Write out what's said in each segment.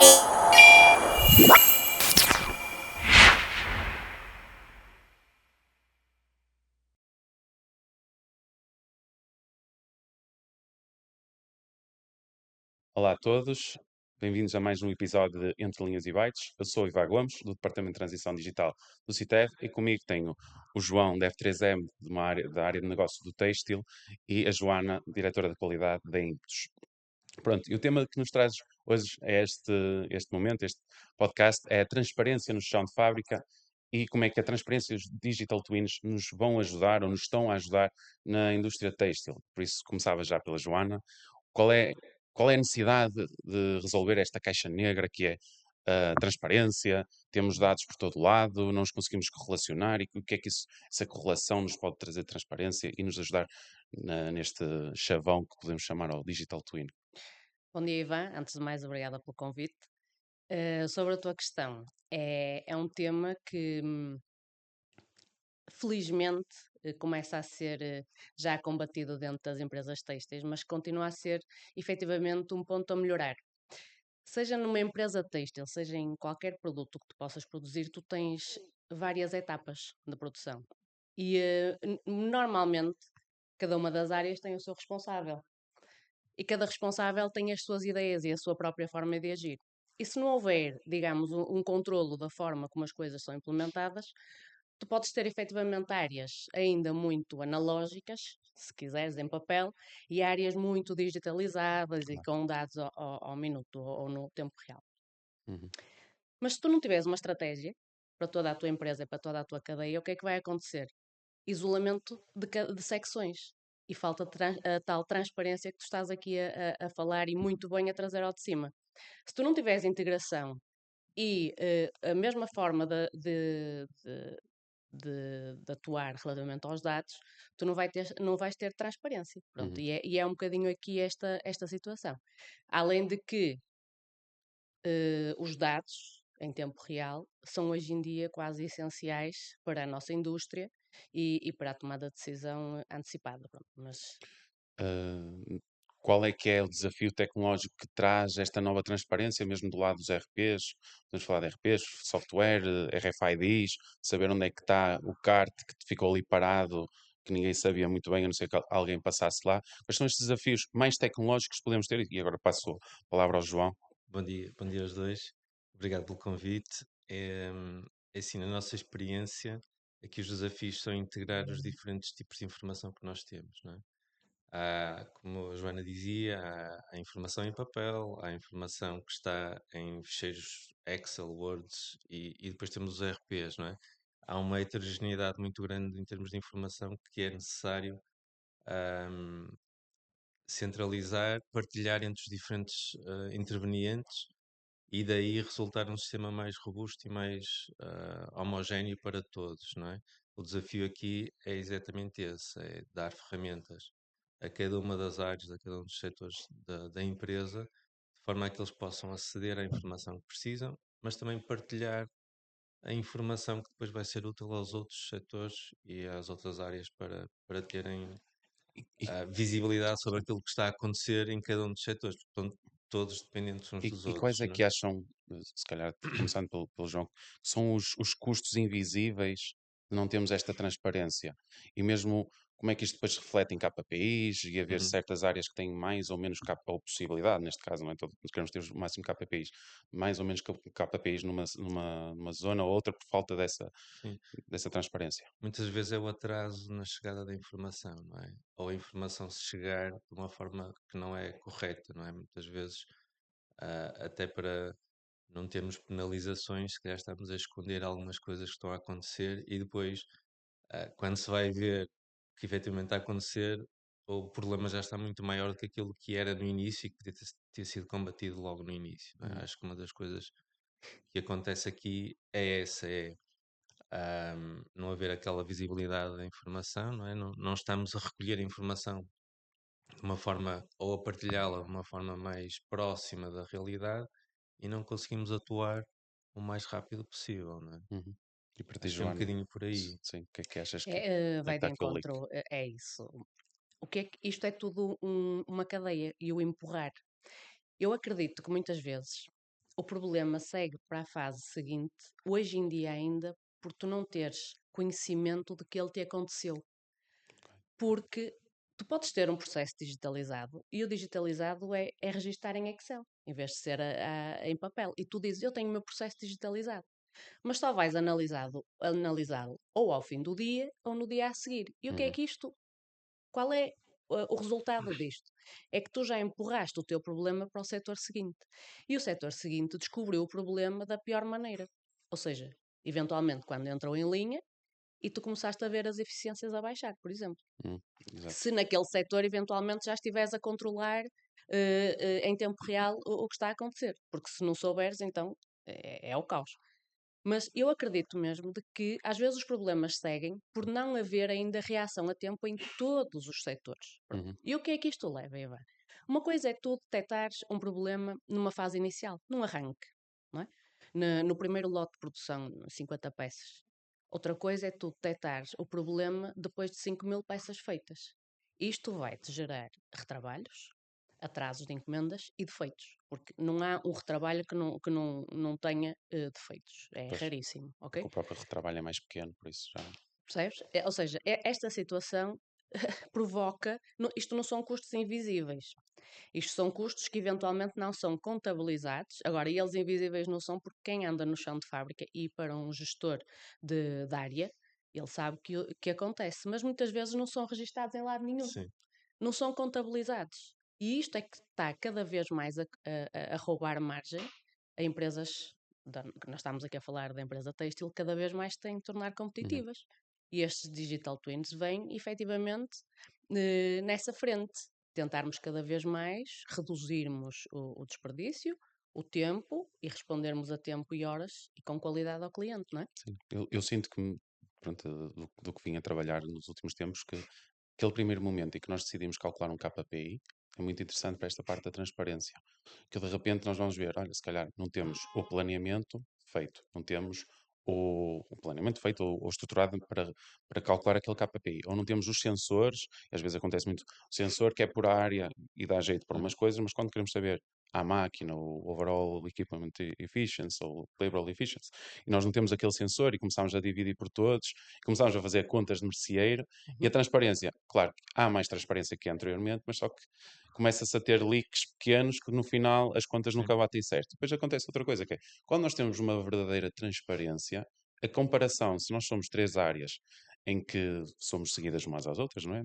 Olá a todos, bem-vindos a mais um episódio de Entre Linhas e Bytes. Eu sou o Ivar Gomes, do Departamento de Transição Digital do CITEV, e comigo tenho o João, da F3M, da área de negócio do têxtil, e a Joana, diretora de qualidade da Impetus. Pronto, e o tema que nos traz hoje é este momento, este podcast, é a transparência no chão de fábrica e como é que a transparência e os digital twins nos vão ajudar ou nos estão a ajudar na indústria têxtil. Por isso, começava já pela Joana. Qual é, qual é a necessidade de resolver esta caixa negra que é a transparência? Temos dados por todo lado, não nos conseguimos correlacionar, e o que é que essa correlação nos pode trazer transparência e nos ajudar neste chavão que podemos chamar ao digital twin? Bom dia, Ivan. Antes de mais, obrigada pelo convite. Sobre a tua questão, é um tema que, felizmente, começa a ser já combatido dentro das empresas têxteis, mas continua a ser efetivamente um ponto a melhorar. Seja numa empresa têxtil, seja em qualquer produto que tu possas produzir, tu tens várias etapas de produção. E normalmente, cada uma das áreas tem o seu responsável. E cada responsável tem as suas ideias e a sua própria forma de agir. E se não houver, digamos, um controlo da forma como as coisas são implementadas, tu podes ter efetivamente áreas ainda muito analógicas, se quiseres, em papel, e áreas muito digitalizadas e Claro. com dados ao minuto ou no tempo real. Uhum. Mas se tu não tiveres uma estratégia para toda a tua empresa e para toda a tua cadeia, o que é que vai acontecer? Isolamento de secções e falta a tal transparência que tu estás aqui a falar e muito bem a trazer ao de cima. Se tu não tiveres integração e a mesma forma de atuar relativamente aos dados, tu não vais ter transparência. Pronto, Uhum. e é um bocadinho aqui esta situação. Além de que os dados em tempo real são hoje em dia quase essenciais para a nossa indústria e para a tomada de decisão antecipada. Pronto. Mas Ah, qual é que é o desafio tecnológico que traz esta nova transparência, mesmo do lado dos RPs? Podemos falar de RPs, software, RFIDs, saber onde é que está o kart que ficou ali parado, que ninguém sabia muito bem, a não ser que alguém passasse lá. Quais são estes desafios mais tecnológicos que podemos ter? E agora passo a palavra ao João. Bom dia aos dois. Obrigado pelo convite. É assim, na nossa experiência, aqui os desafios são integrar os diferentes tipos de informação que nós temos, não é? Como a Joana dizia, há a informação em papel, há a informação que está em ficheiros Excel, Words e depois temos os RPs, não é? Há uma heterogeneidade muito grande em termos de informação que é necessário ahm, centralizar, partilhar entre os diferentes intervenientes e daí resultar um sistema mais robusto e mais homogéneo para todos, não é? O desafio aqui é exatamente esse, é dar ferramentas a cada uma das áreas, a cada um dos setores da empresa, de forma a que eles possam aceder à informação que precisam, mas também partilhar a informação que depois vai ser útil aos outros setores e às outras áreas para terem E, e- visibilidade sobre aquilo que está a acontecer em cada um dos setores, portanto, todos dependentes uns dos e quais outros, é não que acham, se calhar começando pelo João, que são os custos invisíveis de não termos esta transparência? E mesmo como é que isto depois se reflete em KPIs e haver Uhum. certas áreas que têm mais ou menos ou possibilidade, neste caso, não é todo, queremos ter o máximo KPIs, mais ou menos KPIs numa zona ou outra por falta Sim. dessa transparência. Muitas vezes é o atraso na chegada da informação, não é? Ou a informação se chegar de uma forma que não é correta, não é? Muitas vezes, até para não termos penalizações, se calhar estamos a esconder algumas coisas que estão a acontecer e depois, quando se vai ver que efetivamente está a acontecer, o problema já está muito maior do que aquilo que era no início e que podia ter sido combatido logo no início, não é? Uhum. Acho que uma das coisas que acontece aqui é essa, é não haver aquela visibilidade da informação, não é? Não estamos a recolher a informação de uma forma ou a partilhá-la de uma forma mais próxima da realidade e não conseguimos atuar o mais rápido possível, não é? Uhum. E para ti, Acho que é um Joana, bocadinho por aí. sim, o que é que achas que onde é que vai de está aqui o leak? encontro, é isso. O que é que isto é tudo uma cadeia e o empurrar. Eu acredito que muitas vezes o problema segue para a fase seguinte, hoje em dia ainda, por tu não teres conhecimento de que ele te aconteceu. Porque tu podes ter um processo digitalizado e o digitalizado é registar em Excel, em vez de ser em papel. E tu dizes, eu tenho o meu processo digitalizado. Mas só vais analisá-lo ou ao fim do dia ou no dia a seguir. E o que é Uhum. que isto? Qual é o resultado disto? É que tu já empurraste o teu problema para o setor seguinte. E o setor seguinte descobriu o problema da pior maneira. Ou seja, eventualmente, quando entrou em linha e tu começaste a ver as eficiências a baixar, por exemplo. Exato. Se naquele setor eventualmente já estiveres a controlar em tempo real o que está a acontecer. Porque se não souberes, então é o caos. Mas eu acredito mesmo de que às vezes os problemas seguem por não haver ainda reação a tempo em todos os setores. Pronto. Uhum. E o que é que isto leva, Eva? Uma coisa é tu detectares um problema numa fase inicial, num arranque, não é? No primeiro lote de produção, 50 peças. Outra coisa é tu detectares o problema depois de 5.000 peças feitas. Isto vai-te gerar retrabalhos, atrasos de encomendas e defeitos, porque não há um retrabalho que não tenha defeitos. É Pois, raríssimo, porque ok? o próprio retrabalho é mais pequeno, por isso já. Percebes? Ou seja, esta situação provoca. Isto não são custos invisíveis. Isto são custos que eventualmente não são contabilizados. Agora, eles invisíveis não são porque quem anda no chão de fábrica e para um gestor de área, ele sabe que acontece, mas muitas vezes não são registados em lado nenhum, Sim, não são contabilizados. E isto é que está cada vez mais a roubar margem a empresas, que nós estamos aqui a falar da empresa têxtil, cada vez mais têm de tornar Uhum. competitivas. E estes digital twins vêm efetivamente nessa frente, tentarmos cada vez mais reduzirmos o desperdício, o tempo e respondermos a tempo e horas e com qualidade ao cliente, não é? Sim. Eu sinto que, pronto, do que vim a trabalhar nos últimos tempos, que aquele primeiro momento em que nós decidimos calcular um KPI é muito interessante para esta parte da transparência. Que de repente nós vamos ver, olha, se calhar não temos o planeamento feito, não temos o planeamento feito ou estruturado para calcular aquele KPI, ou não temos os sensores, e às vezes acontece muito, o sensor que é por área e dá jeito para umas Uhum. coisas, mas quando queremos saber a máquina, o overall equipment efficiency ou labor efficiency, e nós não temos aquele sensor e começamos a dividir por todos, começamos a fazer contas de merceeiro, e a Uhum. transparência, claro, há mais transparência que anteriormente, mas só que começa-se a ter leaks pequenos que no final as contas sim, nunca batem certo. Depois acontece outra coisa, que é, quando nós temos uma verdadeira transparência, a comparação, se nós somos três áreas em que somos seguidas umas às outras, não é?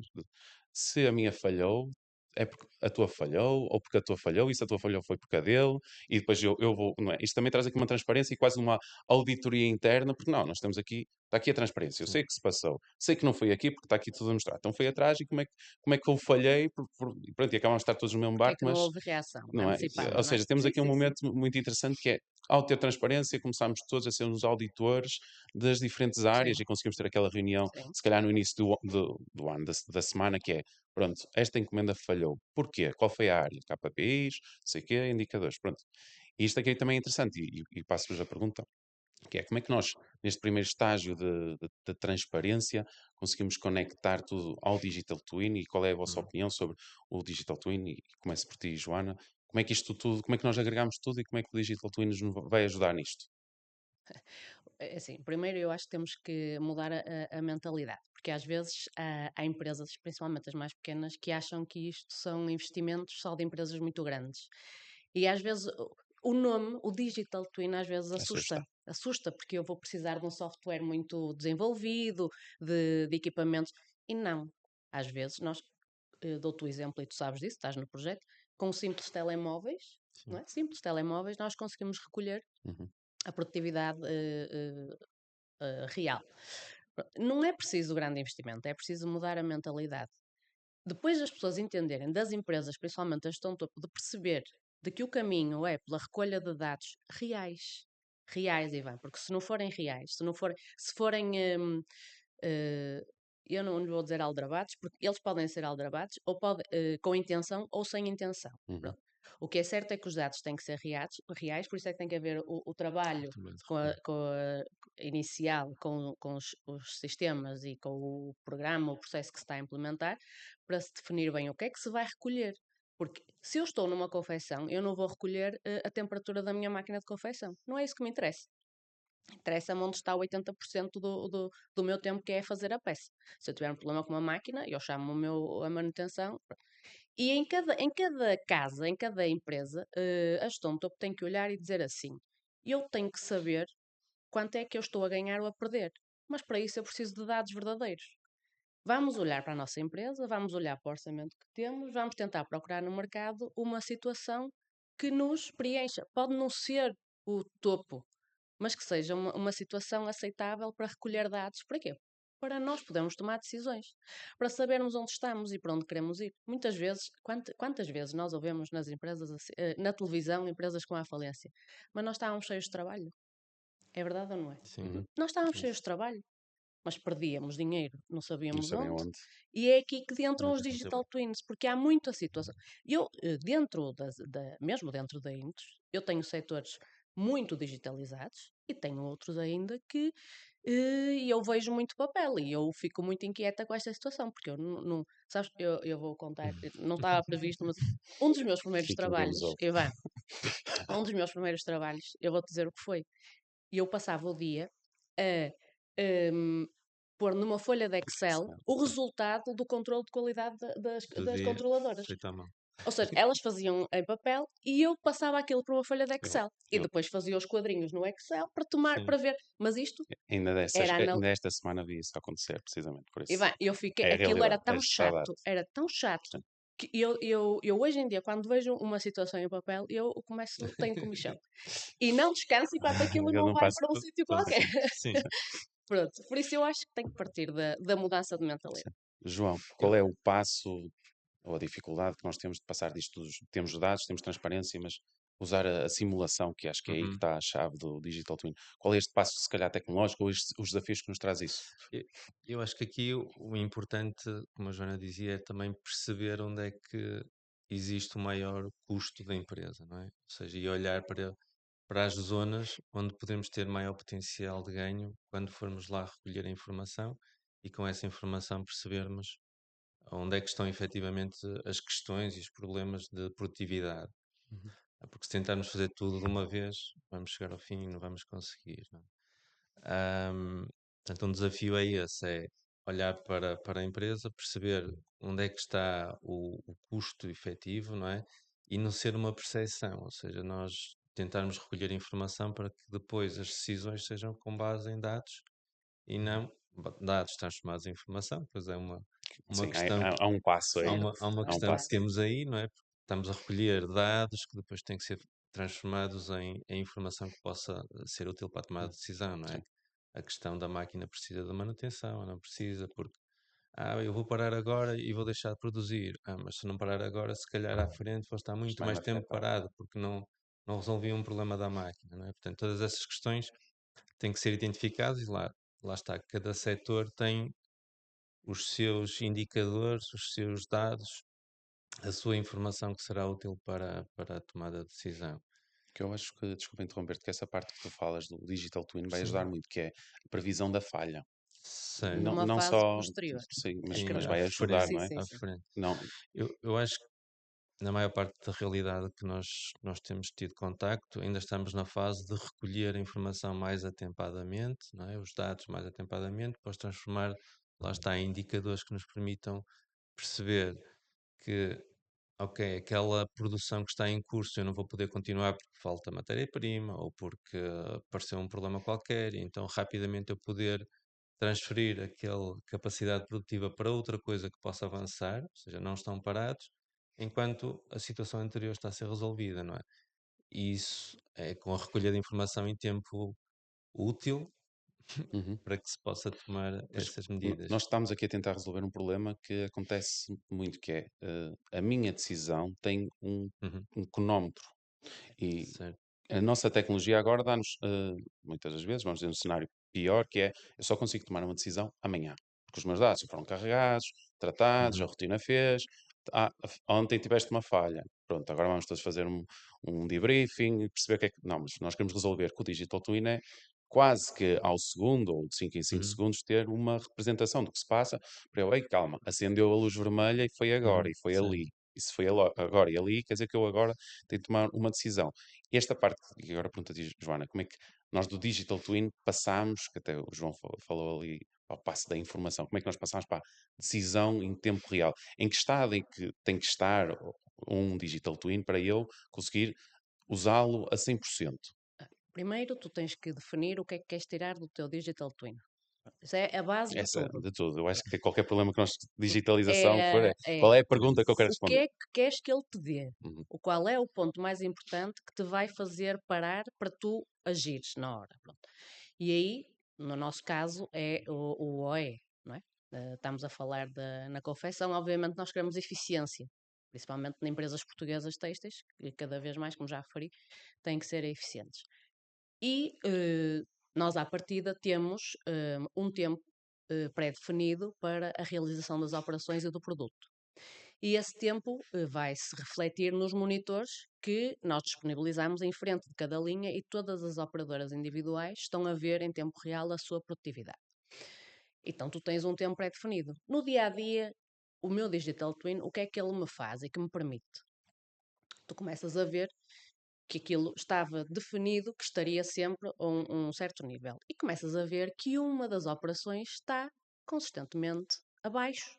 Se a minha falhou, é porque a tua falhou, ou porque a tua falhou, e se a tua falhou foi porque a dele, e depois eu vou, não é? Isto também traz aqui uma transparência e quase uma auditoria interna, porque não, nós temos aqui, está aqui a transparência, eu sim, sei que se passou, sei que não foi aqui porque está aqui tudo a mostrar, então foi atrás e como é que eu falhei, pronto, e acabamos de estar todos no mesmo Porque é barco, que não mas houve reação? não é? Ou Antecipamos, não é? seja, temos Sim, aqui um sim, sim. momento muito interessante que é, ao ter transparência, começámos todos a ser uns auditores das diferentes áreas Sim, e conseguimos ter aquela reunião, sim. se calhar no início do ano, da semana, que é, pronto, esta encomenda falhou. Porquê? Qual foi a área? KPIs, sei o quê, indicadores, pronto. E isto aqui também é interessante, e passo-vos a pergunta, que é como é que nós, neste primeiro estágio de transparência, conseguimos conectar tudo ao Digital Twin e qual é a vossa hum, opinião sobre o Digital Twin? E começo por ti, Joana. Como é que isto tudo, como é que nós agregamos tudo e como é que o Digital Twin nos vai ajudar nisto? Assim, primeiro eu acho que temos que mudar a mentalidade, porque às vezes há empresas, principalmente as mais pequenas, que acham que isto são investimentos só de empresas muito grandes. E às vezes o nome, o Digital Twin, às vezes Assusta. assusta. Assusta, porque eu vou precisar de um software muito desenvolvido, de equipamentos. E não. Às vezes, dou-te o exemplo e tu sabes disso, estás no projeto, com simples telemóveis, não sim, é? Simples telemóveis, nós conseguimos recolher Uhum. a produtividade real. Não é preciso grande investimento, é preciso mudar a mentalidade. Depois das pessoas entenderem, das empresas, principalmente as que estão no topo, de perceber de que o caminho é pela recolha de dados reais. Reais, Ivan, porque se não forem reais, se forem, eh, eu não lhe vou dizer aldrabados, porque eles podem ser aldrabados, ou com intenção ou sem intenção. Uhum. Pronto. O que é certo é que os dados têm que ser reais, por isso é que tem que haver o trabalho altamente, com sim, inicial com os sistemas e com o programa, o processo que se está a implementar, para se definir bem o que é que se vai recolher. Porque se eu estou numa confecção, eu não vou recolher a temperatura da minha máquina de confecção. Não é isso que me interessa. Interessa-me onde está 80% do meu tempo, que é fazer a peça. Se eu tiver um problema com uma máquina, eu chamo a manutenção. E em cada casa, em cada empresa, a gestão de topo tem que olhar e dizer assim: eu tenho que saber quanto é que eu estou a ganhar ou a perder. Mas para isso eu preciso de dados verdadeiros. Vamos olhar para a nossa empresa, vamos olhar para o orçamento que temos, vamos tentar procurar no mercado uma situação que nos preencha. Pode não ser o topo, mas que seja uma situação aceitável para recolher dados. Para quê? Para nós podermos tomar decisões, para sabermos onde estamos e para onde queremos ir. Muitas vezes, quantas vezes nós ouvemos nas empresas, na televisão, empresas com a falência, mas nós estávamos cheios de trabalho. É verdade ou não é? Sim, Uhum. Nós estávamos sim, cheios de trabalho, mas perdíamos dinheiro, não Não sabíamos sabem onde. onde. E é aqui que entram não os tem digital contribuir. twins, porque há muita situação. Eu, mesmo dentro da Intus, eu tenho setores muito digitalizados e tenho outros ainda que eu vejo muito papel e eu fico muito inquieta com esta situação, porque eu não sabes, eu vou contar, não estava previsto, mas um dos meus primeiros Fiquem pelos trabalhos, outros. Ivan, um dos meus primeiros trabalhos, eu vou-te dizer o que foi. E eu passava o dia a pôr numa folha de Excel o Sim. resultado do controle de qualidade Do das dia controladoras. feito à mão. Ou seja, elas faziam em papel e eu passava aquilo para uma folha de Eu, Excel. E eu, depois fazia os quadrinhos no Excel para tomar, Sim. para ver. Mas isto era ainda esta semana vi isso acontecer, precisamente por E isso. bem, eu fiquei, É a aquilo realidade, é saudade. era tão chato, Sim. que eu hoje em dia, quando vejo uma situação em papel, eu começo, tenho comichão. E não descanso enquanto aquilo Eu não não vai passo para um sítio Para o qualquer. sítio. Sim. Pronto, por isso eu acho que tem que partir da mudança de mentalidade. João, Eu, qual é o passo ou a dificuldade que nós temos de passar disto? Temos dados, temos transparência, mas usar a simulação, que acho que é aí que uhum. está a chave do Digital Twin. Qual é este passo, se calhar, tecnológico ou os desafios que nos traz isso? Eu, eu acho que aqui o importante, como a Joana dizia, é também perceber onde é que existe o maior custo da empresa, não é? Ou seja, e olhar para as zonas onde podemos ter maior potencial de ganho quando formos lá recolher a informação e com essa informação percebermos onde é que estão efetivamente as questões e os problemas de produtividade. Uhum. Porque se tentarmos fazer tudo de uma vez, vamos chegar ao fim e não vamos conseguir, não é? Portanto, um desafio é esse, é olhar para a empresa, perceber onde é que está o custo efetivo, não é? E não ser uma percepção, ou seja, nós tentarmos recolher informação para que depois as decisões sejam com base em dados e não dados transformados em informação, pois é uma Sim, questão há um passo há aí. Certo, uma Há um questão que passo. verdade. temos aí, não é? Porque estamos a recolher dados que depois têm que ser transformados em informação que possa ser útil para a tomada de decisão, não é? Sim. A questão da máquina precisa de manutenção, ou não precisa, porque eu vou parar agora e vou deixar de produzir. Mas se não parar agora, se calhar à frente vou estar Isto muito vai-me mais tempo afetar. parado, porque não resolvi um problema da máquina, não é? Portanto, todas essas questões têm que ser identificadas e lá está, cada setor tem os seus indicadores, os seus dados, a sua informação que será útil para a tomada de decisão. Que eu acho que, desculpa interromper-te, que essa parte que tu falas do Digital Twin vai ajudar Sim, muito, que é a previsão da falha. certo. Não, Numa não fase só, posterior. sim, Sim, mas à vai ajudar, frente, não Sim, é? sim, à sim. frente. Não, Eu acho que na maior parte da realidade que nós temos tido contacto, ainda estamos na fase de recolher a informação mais atempadamente, não é? Os dados mais atempadamente, para os transformar, lá está, em indicadores que nos permitam perceber que, ok, aquela produção que está em curso eu não vou poder continuar porque falta matéria-prima ou porque apareceu um problema qualquer, e então rapidamente eu poder transferir aquela capacidade produtiva para outra coisa que possa avançar, ou seja, não estão parados, enquanto a situação anterior está a ser resolvida, não é? E isso é com a recolha de informação em tempo útil uhum. para que se possa tomar Pois, essas medidas. nós estamos aqui a tentar resolver um problema que acontece muito, que é a minha decisão tem Uhum, um cronómetro e certo. a nossa tecnologia agora dá-nos, muitas das vezes, vamos dizer, um cenário pior, que é eu só consigo tomar uma decisão amanhã, porque os meus dados já foram carregados, tratados, a Uhum, rotina fez. Ontem tiveste uma falha. Pronto, agora vamos todos fazer um debriefing e perceber o que é que. Não, mas nós queremos resolver que o Digital Twin é quase que ao segundo, ou de 5 em 5 uhum, segundos, ter uma representação do que se passa, para eu, ei, calma, acendeu a luz vermelha e foi agora, e foi certo. ali. Isso foi agora e ali, quer dizer que eu agora tenho de tomar uma decisão. E esta parte, e agora pergunta-te, Joana, como é que nós do Digital Twin passámos, que até o João falou ali, ao passo da informação, como é que nós passámos para a decisão em tempo real? Em que estado é que tem que estar um Digital Twin para eu conseguir usá-lo a 100%? Primeiro, tu tens que definir o que é que queres tirar do teu Digital Twin. Isso é a base de Essa, tudo. de tudo. Eu acho que qualquer problema que nós, digitalização, que for, É, é qual é a pergunta que eu quero o que responder? é que queres que ele te dê? Uhum. O qual é o ponto mais importante que te vai fazer parar para tu agires na hora. Pronto. E aí, no nosso caso, é o OE, não é? Estamos a falar na confecção, obviamente nós queremos eficiência, principalmente em empresas portuguesas têxteis, que cada vez mais, como já referi, têm que ser eficientes. E nós, à partida, temos um tempo pré-definido para a realização das operações e do produto. E esse tempo vai se refletir nos monitores que nós disponibilizamos em frente de cada linha e todas as operadoras individuais estão a ver em tempo real a sua produtividade. Então tu tens um tempo pré-definido. No dia a dia, o meu Digital Twin, o que é que ele me faz e que me permite? Tu começas a ver que aquilo estava definido que estaria sempre a um certo nível. E começas a ver que uma das operações está consistentemente abaixo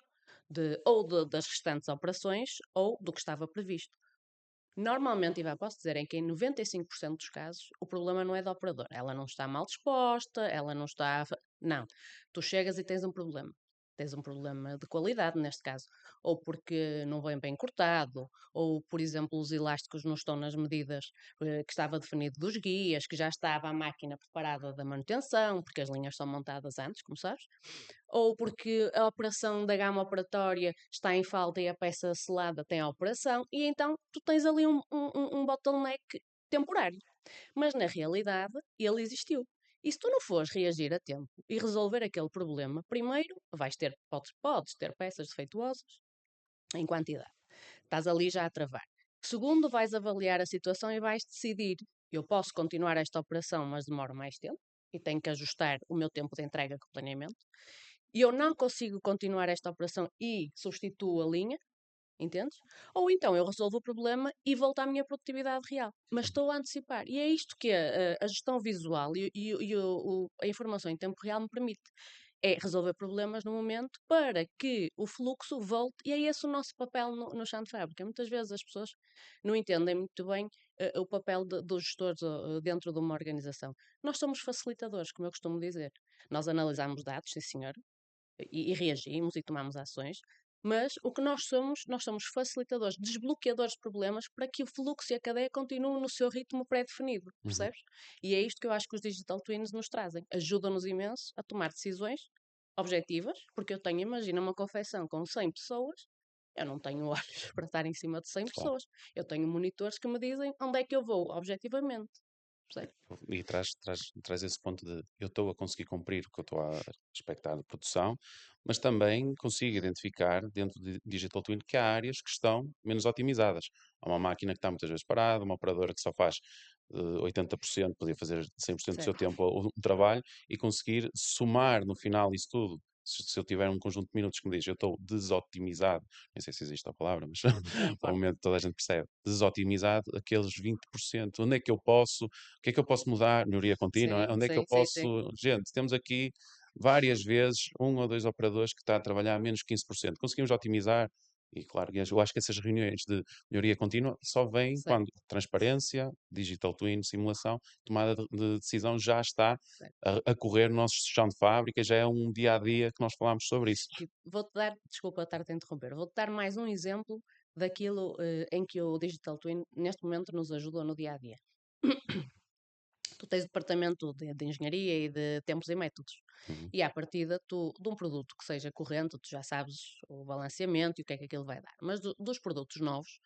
das restantes operações ou do que estava previsto. Normalmente, Ivan, posso dizer em que em 95% dos casos o problema não é da operadora. Ela não está mal disposta, ela não está. Não. Tu chegas e tens um problema. Tens um problema de qualidade, neste caso. Ou porque não vem bem cortado, ou, por exemplo, os elásticos não estão nas medidas que estava definido dos guias, que já estava a máquina preparada da manutenção, porque as linhas são montadas antes, como sabes ou porque a operação da gama operatória está em falta e a peça selada tem a operação, e então tu tens ali um bottleneck temporário. Mas na realidade, ele existiu. E se tu não fores reagir a tempo e resolver aquele problema, primeiro podes ter peças defeituosas em quantidade. Estás ali já a travar. Segundo, vais avaliar a situação e vais decidir: eu posso continuar esta operação, mas demoro mais tempo e tenho que ajustar o meu tempo de entrega com o planeamento e eu não consigo continuar esta operação e substituo a linha, entendes? Ou então eu resolvo o problema e volto à minha produtividade real. Mas estou a antecipar. E é isto que a gestão visual e a informação em tempo real me permite. É resolver problemas no momento para que o fluxo volte, e é esse o nosso papel no chão de fábrica. Muitas vezes as pessoas não entendem muito bem o papel dos gestores dentro de uma organização. Nós somos facilitadores, como eu costumo dizer. Nós analisamos dados, sim senhor, e reagimos e tomamos ações, mas o que nós somos facilitadores, desbloqueadores de problemas para que o fluxo e a cadeia continuem no seu ritmo pré-definido, Uhum. percebes? E é isto que eu acho que os Digital Twins nos trazem. Ajudam-nos imenso a tomar decisões objetivas, porque eu tenho, imagina, uma confecção com 100 pessoas, eu não tenho olhos para estar em cima de 100 Claro. pessoas. Eu tenho monitores que me dizem onde é que eu vou, objetivamente. Percebes? E traz esse ponto de eu estou a conseguir cumprir o que eu estou a expectar de produção, mas também consigo identificar dentro de Digital Twin que há áreas que estão menos otimizadas. Há uma máquina que está muitas vezes parada, uma operadora que só faz 80%, podia fazer 100% do seu Certo. tempo o trabalho e conseguir somar no final isso tudo. Se eu tiver um conjunto de minutos que me diz eu estou desotimizado, nem sei se existe a palavra, mas Uhum. Não para o importa. momento toda a gente percebe, desotimizado, aqueles 20%, onde é que eu posso, o que é que eu posso mudar? Melhoria contínua, não é? Sim, Onde é que eu sim, sim, sim. posso. Gente, temos aqui várias vezes um ou dois operadores que está a trabalhar a menos 15%. Conseguimos otimizar, e claro, eu acho que essas reuniões de melhoria contínua só vêm quando Certo, transparência, digital twin, simulação, tomada de decisão já está certo. a correr no nosso chão de fábrica, já é um dia a dia que nós falamos sobre isso. E vou-te dar, desculpa estar-te a interromper, vou-te dar mais um exemplo daquilo em que o Digital Twin neste momento nos ajuda no dia a dia. Tu tens o departamento de engenharia e de tempos e métodos. Uhum. E à partida, de um produto que seja corrente, tu já sabes o balanceamento e o que é que aquilo vai dar. Mas dos produtos novos,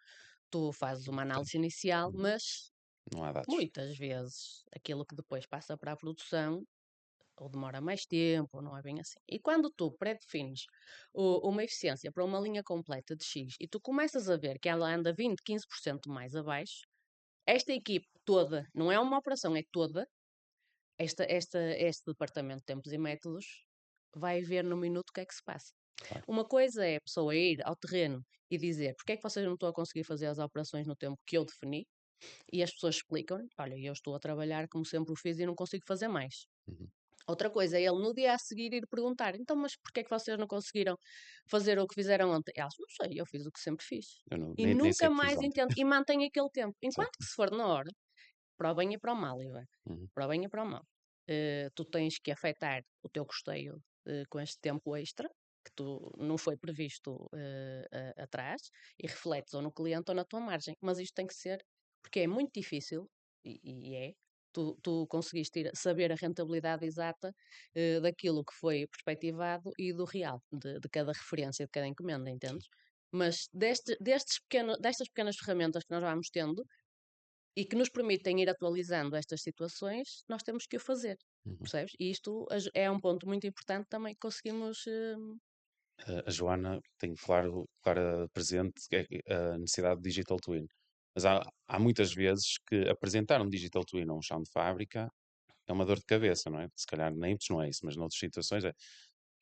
tu fazes uma análise inicial, Uhum. mas Não há dados. muitas vezes aquilo que depois passa para a produção ou demora mais tempo, ou não é bem assim. E quando tu pré-defines uma eficiência para uma linha completa de X e tu começas a ver que ela anda 20, 15% mais abaixo, esta equipe toda, não é uma operação, é toda, este departamento de tempos e métodos vai ver no minuto o que é que se passa. Claro. Uma coisa é a pessoa ir ao terreno e dizer porque é que vocês não estão a conseguir fazer as operações no tempo que eu defini, e as pessoas explicam, olha, eu estou a trabalhar como sempre o fiz e não consigo fazer mais. Uhum. Outra coisa é ele no dia a seguir ir perguntar, então, mas porquê é que vocês não conseguiram fazer o que fizeram ontem? Elas, não sei, eu fiz o que sempre fiz. Eu não, E nem sei nunca o que fiz mais ontem. entendo, e mantém aquele tempo. Sim. Enquanto que se for na hora, para o bem e para o mal, Ivan, Uhum. para o bem e para o mal, tu tens que afetar o teu custeio com este tempo extra, que tu não foi previsto atrás, e refletes ou no cliente ou na tua margem. Mas isto tem que ser, porque é muito difícil, e é, tu conseguiste saber a rentabilidade exata daquilo que foi perspectivado e do real, de cada referência, de cada encomenda, Sim. entendes? Mas destas pequenas ferramentas que nós vamos tendo, e que nos permitem ir atualizando estas situações, nós temos que o fazer, Uhum. percebes? E isto é um ponto muito importante também que conseguimos. A Joana tem clara presente a necessidade de digital twin. Mas há muitas vezes que apresentar um digital twin a um chão de fábrica é uma dor de cabeça, não é? Se calhar nem não é isso, mas noutras situações é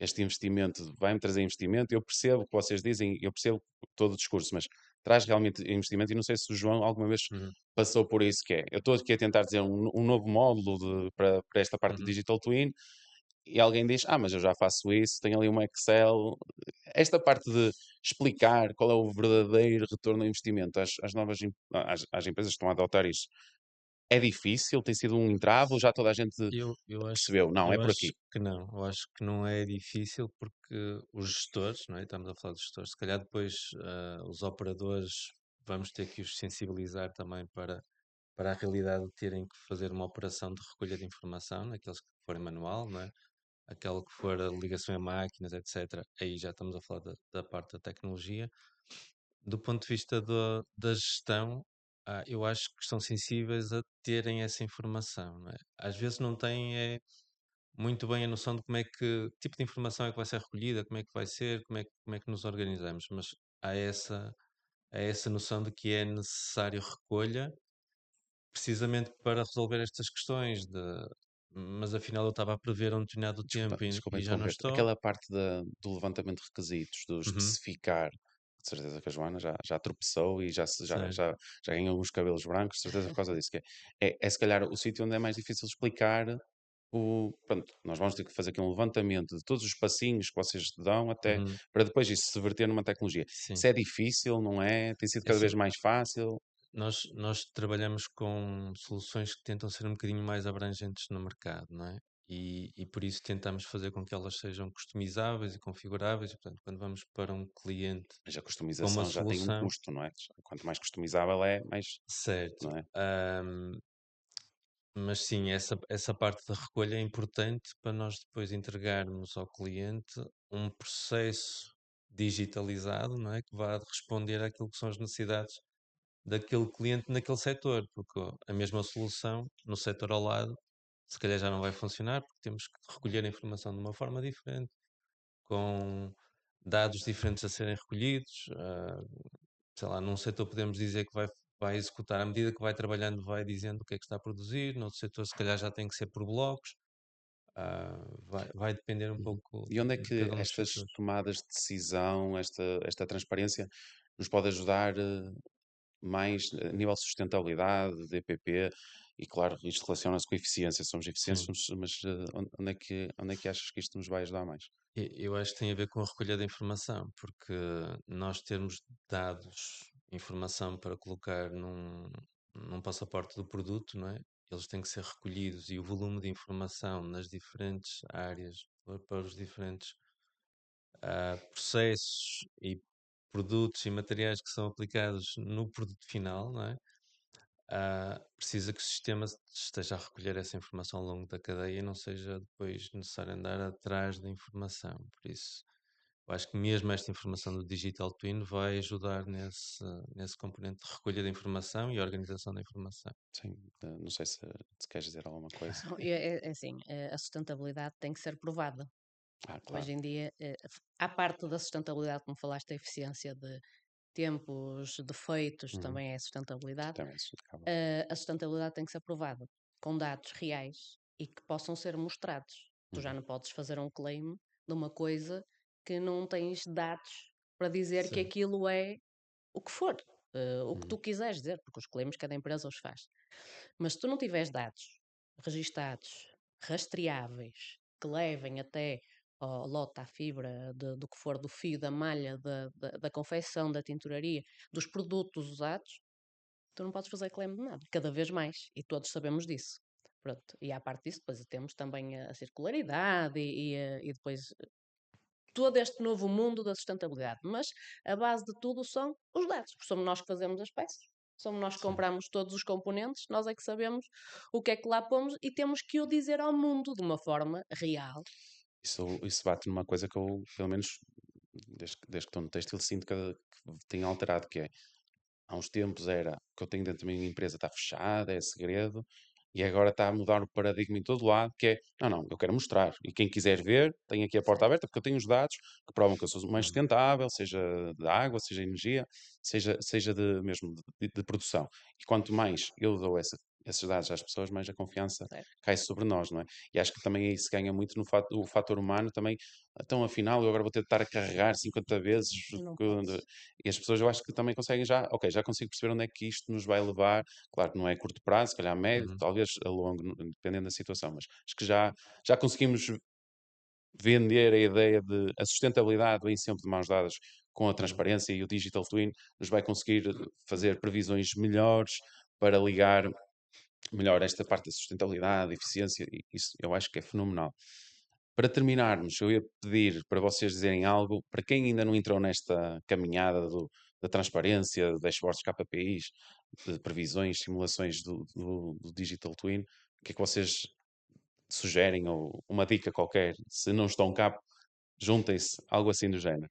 este investimento vai-me trazer investimento. Eu percebo o que vocês dizem, eu percebo todo o discurso, mas traz realmente investimento. E não sei se o João alguma vez Uhum, passou por isso, que é, eu estou aqui a tentar dizer um novo módulo para esta parte do uhum. Digital Twin, e alguém diz, mas eu já faço isso, tenho ali um Excel. Esta parte de explicar qual é o verdadeiro retorno ao investimento às empresas que estão a adotar isso, é difícil? Tem sido um entrave ou já toda a gente Eu acho, percebeu? Não, é eu por acho aqui. que não. Eu acho que não é difícil porque os gestores, não é? Estamos a falar dos gestores, se calhar depois os operadores vamos ter que os sensibilizar também para a realidade de terem que fazer uma operação de recolha de informação, naqueles que forem manual, não é? Aquela que for a ligação a máquinas, etc. Aí já estamos a falar da parte da tecnologia. Do ponto de vista da gestão, eu acho que estão sensíveis a terem essa informação, não é? Às vezes não têm muito bem a noção de como é que tipo de informação é que vai ser recolhida, como é que vai ser, como é que nos organizamos, mas há essa noção de que é necessário recolha precisamente para resolver estas questões mas afinal eu estava a prever um determinado Desculpa, tempo e, desculpa e já não interromper. estou. Aquela parte do levantamento de requisitos, do Uhum, especificar, de certeza que a Joana já tropeçou e certo. já ganhou alguns cabelos brancos, de certeza por causa disso. Que é se calhar o sítio onde é mais difícil explicar pronto, nós vamos ter que fazer aqui um levantamento de todos os passinhos que vocês dão até Uhum, para depois isso se verter numa tecnologia. sim. Isso é difícil, não é? Tem sido É cada vez assim, mais fácil. nós trabalhamos com soluções que tentam ser um bocadinho mais abrangentes no mercado, não é? E por isso tentamos fazer com que elas sejam customizáveis e configuráveis. E, portanto, quando vamos para um cliente Mas a com uma customização já tem um solução, custo, não é? Quanto mais customizável é, mais, certo. não é? Mas sim, essa parte da recolha é importante para nós depois entregarmos ao cliente um processo digitalizado, não é? Que vá responder àquilo que são as necessidades daquele cliente naquele setor, porque ó, a mesma solução no setor ao lado se calhar já não vai funcionar, porque temos que recolher a informação de uma forma diferente, com dados diferentes a serem recolhidos. Sei lá, num setor podemos dizer que vai executar, à medida que vai trabalhando, vai dizendo o que é que está a produzir, noutro setor, se calhar, já tem que ser por blocos. Vai depender um Uhum. pouco E onde é de que cada um dos estas setores. tomadas de decisão, esta transparência, nos pode ajudar mais a nível de sustentabilidade, de EPP? E claro, isto relaciona-se com eficiência. Somos eficientes, Sim. mas onde é que achas que isto nos vai ajudar mais? Eu acho que tem a ver com a recolha da informação, porque nós termos dados, informação para colocar num passaporte do produto, não é? Eles têm que ser recolhidos e o volume de informação nas diferentes áreas, para os diferentes processos e produtos e materiais que são aplicados no produto final, não é? Precisa que o sistema esteja a recolher essa informação ao longo da cadeia e não seja depois necessário andar atrás da informação. Por isso, eu acho que mesmo esta informação do Digital Twin vai ajudar nesse componente de recolha da informação e organização da informação. Sim, não sei se queres dizer alguma coisa. Não, é assim, a sustentabilidade tem que ser provada. Claro, Hoje em dia, à parte da sustentabilidade, como falaste, a eficiência de tempos, defeitos, uhum, também é sustentabilidade. também é justificável. A sustentabilidade tem que ser provada com dados reais e que possam ser mostrados. Tu já Uhum, não podes fazer um claim de uma coisa que não tens dados para dizer que Sim. aquilo é o que for, o que Uhum. tu quiseres dizer, porque os claims cada empresa os faz. Mas se tu não tiveres dados registados, rastreáveis, que levem até ao lote, à fibra, do que for, do fio, da malha, da confecção, da tinturaria, dos produtos usados, tu não podes fazer claim de nada, cada vez mais, e todos sabemos disso. Pronto. E à parte disso, depois temos também a circularidade e depois todo este novo mundo da sustentabilidade. Mas a base de tudo são os dados, porque somos nós que fazemos as peças, somos nós que Sim. compramos todos os componentes, nós é que sabemos o que é que lá pomos e temos que o dizer ao mundo de uma forma real. Isso bate numa coisa que eu, pelo menos, desde que estou no têxtil, sinto que tem alterado, que é, há uns tempos era, o que eu tenho dentro da minha empresa está fechada, é segredo, e agora está a mudar o paradigma em todo lado, que é, não, eu quero mostrar, e quem quiser ver, tem aqui a porta Certo. aberta, porque eu tenho os dados que provam que eu sou mais Uhum. sustentável, seja de água, seja de energia, seja mesmo de produção. E quanto mais eu dou esses dados às pessoas, mais a confiança Certo. cai sobre nós, não é? E acho que também aí se ganha muito no o fator humano também. Então, afinal, eu agora vou ter de estar a carregar 50 vezes. Não podes. E as pessoas eu acho que também conseguem já, ok, já consigo perceber onde é que isto nos vai levar. Claro que não é a curto prazo, se calhar a médio, Uhum. talvez a longo, dependendo da situação, mas acho que já conseguimos vender a ideia de a sustentabilidade vem sempre de mãos dadas com a Uhum. transparência, e o Digital Twin nos vai conseguir fazer previsões melhores para ligar melhor esta parte da sustentabilidade, eficiência, e isso eu acho que é fenomenal. Para terminarmos, eu ia pedir para vocês dizerem algo, para quem ainda não entrou nesta caminhada da transparência, de dashboards KPIs, de previsões, simulações do Digital Twin, o que é que vocês sugerem, ou uma dica qualquer? Se não estão cá, juntem-se, algo assim do género.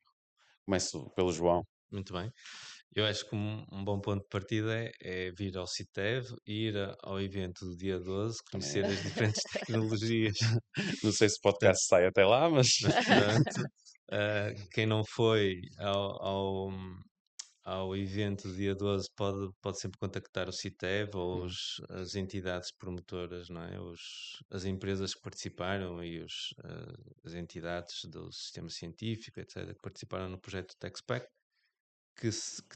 Começo pelo João. Muito bem. Eu acho que um bom ponto de partida é vir ao CITEV, ir ao evento do dia 12, Também conhecer as diferentes tecnologias. não sei se o Portanto, podcast sai até lá, mas mas pronto, quem não foi ao evento do dia 12 pode sempre contactar o CITEV ou Hum, as entidades promotoras, não é? As empresas que participaram e as entidades do sistema científico, etc., que participaram no projeto TechSpec, que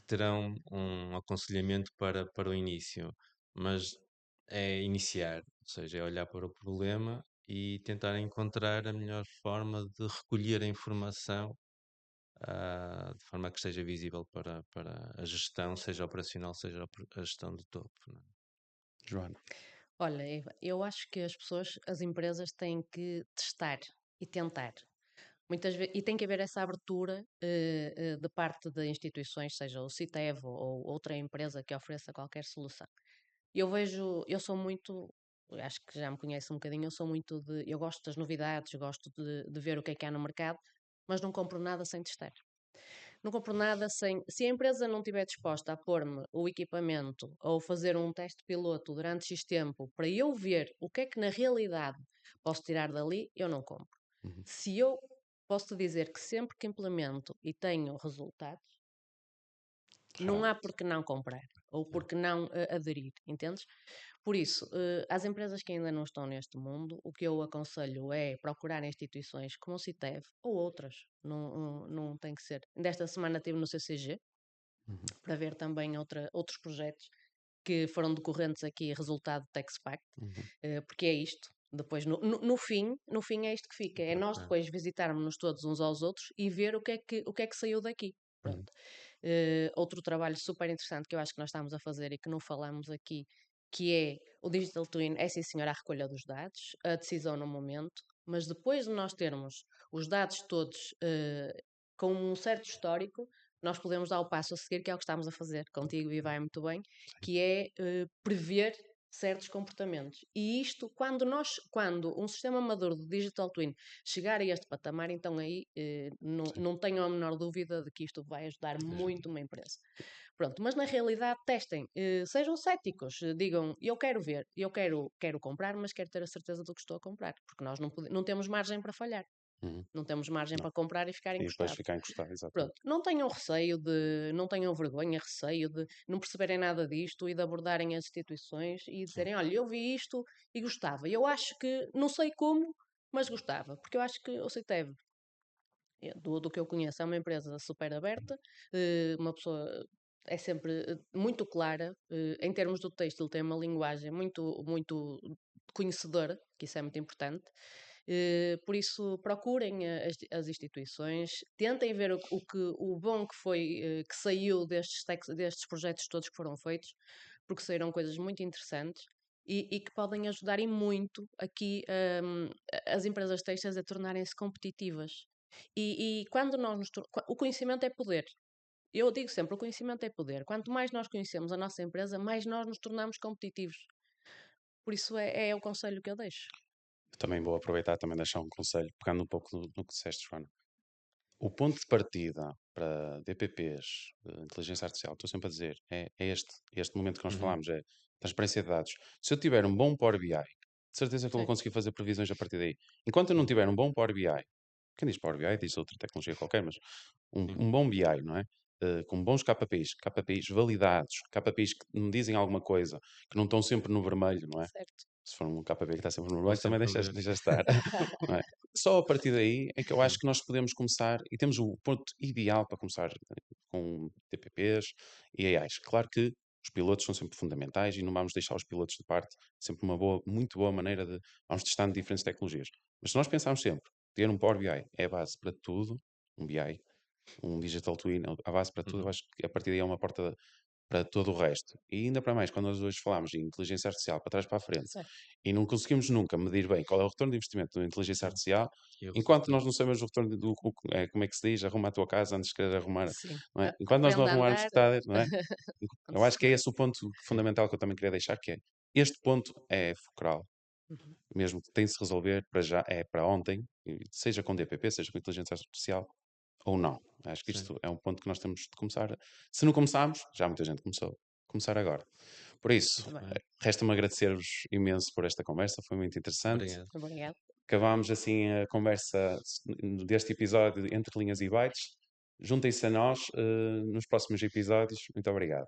terão um aconselhamento para o início, mas é iniciar, ou seja, é olhar para o problema e tentar encontrar a melhor forma de recolher a informação, de forma que esteja visível para a gestão, seja operacional, seja a gestão do topo, não é? Joana. Olha, Eva, eu acho que as pessoas, as empresas têm que testar e tentar. Muitas vezes, e tem que haver essa abertura de parte de instituições, seja o CITEV ou outra empresa que ofereça qualquer solução. Eu sou muito, acho que já me conhece um bocadinho, eu gosto das novidades, gosto de ver o que é que há no mercado, mas não compro nada sem testar. Não compro nada sem. Se a empresa não estiver disposta a pôr-me o equipamento ou fazer um teste piloto durante X tempo para eu ver o que é que na realidade posso tirar dali, eu não compro. Uhum. Se eu posso dizer que sempre que implemento e tenho resultados, não há Realmente. por que não comprar ou Não. por que não aderir, entendes? Por isso, às empresas que ainda não estão neste mundo, o que eu aconselho é procurar instituições como o CITEV ou outras, não tem que ser. Desta semana estive no CCG Uhum. para ver também outros projetos que foram decorrentes aqui, resultado do TechSpact, Uhum. porque é isto. Depois, no fim é isto que fica, é nós É. depois visitarmos-nos todos uns aos outros e ver o que é que saiu daqui. Uhum. Pronto. Outro trabalho super interessante que eu acho que nós estamos a fazer e que não falamos aqui, que é o Digital Twin, é sim senhor a recolha dos dados, a decisão no momento, mas depois de nós termos os dados todos com um certo histórico, nós podemos dar o passo a seguir, que é o que estamos a fazer contigo e vai muito bem, que é prever certos comportamentos. E isto, quando um sistema maduro de Digital Twin chegar a este patamar, então aí Sim, não tenho a menor dúvida de que isto vai ajudar ajuda. muito uma empresa. Pronto, mas na realidade testem, sejam céticos, digam, eu quero ver, quero comprar, mas quero ter a certeza do que estou a comprar, porque nós não temos margem para falhar, Uhum. não temos margem Não. para comprar e ficar E depois encostado. ficar encostado, Pronto, exatamente. não tenham vergonha, receio de não perceberem nada disto e de abordarem as instituições e Sim. dizerem, olha, eu vi isto e gostava. Eu acho que, não sei como, mas gostava, porque eu acho que o CITEV Do que eu conheço, é uma empresa super aberta, uma pessoa é sempre muito clara, em termos do têxtil, tem uma linguagem muito conhecedora, que isso é muito importante. Por isso, procurem as instituições, tentem ver o bom que foi, que saiu destes projetos todos que foram feitos, porque saíram coisas muito interessantes. E que podem ajudar e muito aqui as empresas têxteis a tornarem-se competitivas. E quando o conhecimento é poder. Eu digo sempre, o conhecimento é poder. Quanto mais nós conhecemos a nossa empresa, mais nós nos tornamos competitivos. Por isso é o conselho que eu deixo. Também vou aproveitar também deixar um conselho, pegando um pouco no que disseste, Joana. O ponto de partida para DPPs, inteligência artificial, estou sempre a dizer, é este momento que nós Uhum. falamos, é transparência de dados. Se eu tiver um bom Power BI, de certeza que eu vou Sim. conseguir fazer previsões a partir daí. Enquanto eu não tiver um bom Power BI, quem diz Power BI diz outra tecnologia qualquer, mas Sim. um bom BI, não é? Com bons KPIs validados, KPIs que me dizem alguma coisa, que não estão sempre no vermelho, não é? Certo. Se for um KPI que está sempre no Estou vermelho, também sempre a deixa, ler. deixa estar. Não é? Só a partir daí é que eu acho Sim. que nós podemos começar e temos o ponto ideal para começar com TPPs e AIs. Claro que os pilotos são sempre fundamentais e não vamos deixar os pilotos de parte, sempre uma boa, muito boa maneira de vamos testando diferentes tecnologias. Mas se nós pensarmos sempre, ter um Power BI é a base para tudo, um BI, um Digital Twin, a base para tudo, eu Uhum. acho que a partir daí é uma porta para todo o resto. E ainda para mais, quando nós hoje falamos em inteligência artificial para trás para a frente Certo. e não conseguimos nunca medir bem qual é o retorno de investimento da inteligência Sim. artificial, E o enquanto resultado. nós não sabemos o retorno como é que se diz, arruma a tua casa antes de querer arrumar, Sim. não é? Enquanto nós não Aprenda a arrumarmos, andar não é? Eu antes acho de que é correr. esse o ponto fundamental que eu também queria deixar, que é este ponto é fulcral, Uhum. mesmo que tem de se resolver para já, é para ontem, seja com DPP, seja com inteligência artificial, ou não. Acho que Sim. isto é um ponto que nós temos de começar. Se não começarmos, já muita gente começou. Começar agora. Por isso, Muito bem. Bem, resta-me agradecer-vos imenso por esta conversa, foi muito interessante. obrigado. Obrigada. Acabámos assim a conversa deste episódio entre linhas e bytes. Juntem-se a nós nos próximos episódios. Muito obrigado.